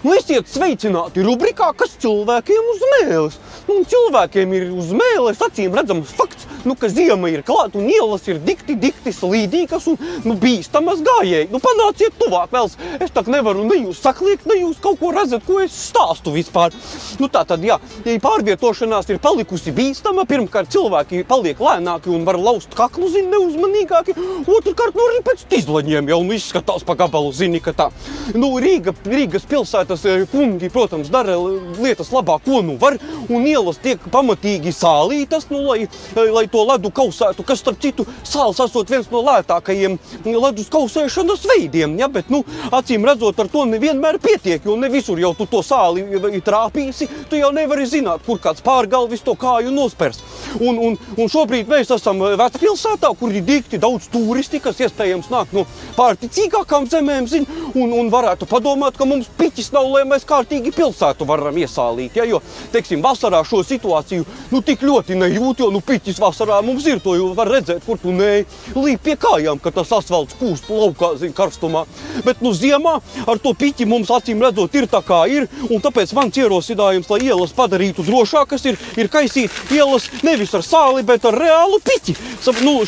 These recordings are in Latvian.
Nu, esiet sveicināti rubrikā, kas cilvēkiem uz mēles. Un cilvēkiem ir uz mēles acīm redzams fakts, ka ziema ir klāt un ielas ir dikti slīdīgas un bīstamas gājēji. Panāciet tuvāk vēls. Es tak nevaru ne jūs sakliekt, ne jūs kaut ko redzat, ko es stāstu vispār. Tātad, jā, pārvietošanās ir palikusi bīstama. Pirmkārt, cilvēki paliek lēnāki un var laust kaklu, neuzmanīgāki. Otrkārt, arī pēc izlaņiem jau izskatās pa gabalu, ka tā. Rīgas pilsētas kungi, protams, dara lietas labāk, ko var, un ielas tiek pamatīgi sālītas, lai to ledu kausētu, kas, starp citu, sāls esot viens no lētākajiem ledus kausēšanas veidiem, ja, bet, acīm redzot, ar to nevienmēr pietiek, jo ne visur jau tu to sāli trāpīsi, tu jau nevari zināt, kur kāds pārgalvis to kāju nospers. Un šobrīd mēs esam vecpilsētā, kur ir dikti daudz turisti, kas iespējams nāk no pārticīgākām zemēm, un varētu padomāt, ka mums piķis nav, lai mēs kārtīgi pilsētu varam iesālīt, ja, jo, teiksim, vasarā šo situāciju, tik ļoti nejūt, jo, piķis vasarā mums ir, to jau var redzēt, kur tu līp pie kājām, ka tas asfalts kūst laukā, karstumā. Bet, ziemā ar to piķi mums acīm redzot ir tā kā ir, un tāpēc mans ierosinājums, lai ielas padarītu drošākas, ir kaisīt ielas nevis ar sāli, bet ar reālu piķi.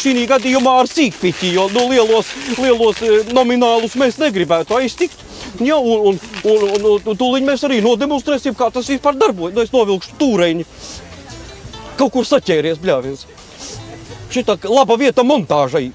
Šī gadījumā ar sīkpiķi, jo, lielos nominālus mēs negribētu aiztikt. Ja, un tūliņ mēs arī nodemonstrēsim, kā tas vispār darbojas. Es novilkšu tūreņi. Kaut kur saķēries, bļāviens. Šitā laba vieta montāžai.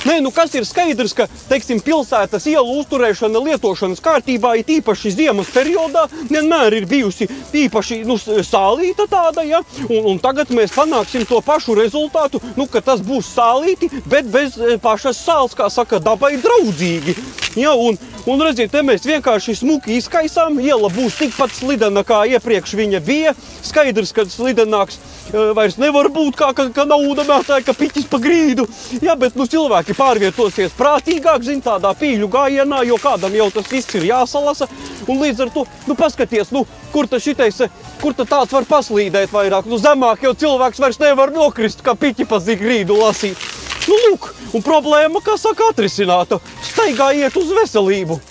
Nē, kas ir skaidrs, ka, teiksim, pilsētas ielu uzturēšana lietošanas kārtībā, ir īpaši ziemas periodā, vienmēr ir bijusi īpaši sālīta tāda, ja? Un tagad mēs panāksim to pašu rezultātu, ka tas būs sālīti, bet bez pašas sāls, kā saka, dabai draudzīgi. Ja? Un redziet, te mēs vienkārši smuki izkaisām, iela būs tikpat slidena, kā iepriekš viņa bija. Skaidrs, ka slidenāks vairs nevar būt, kā nauda mētāja, ka piķis pa grīdu. Ja, bet cilvēki pārvietosies prātīgāk, tādā pīļu gājienā, jo kādam jau tas viss ir jāsalasa. Un līdz ar to, paskaties, kur tāds var paslīdēt vairāk. Zemāk jau cilvēks vairs nevar nokrist, kā piķi pa grīdu lasīt. Lūk, un problēma, kā saka, atrisināta. Staigājiet uz veselību!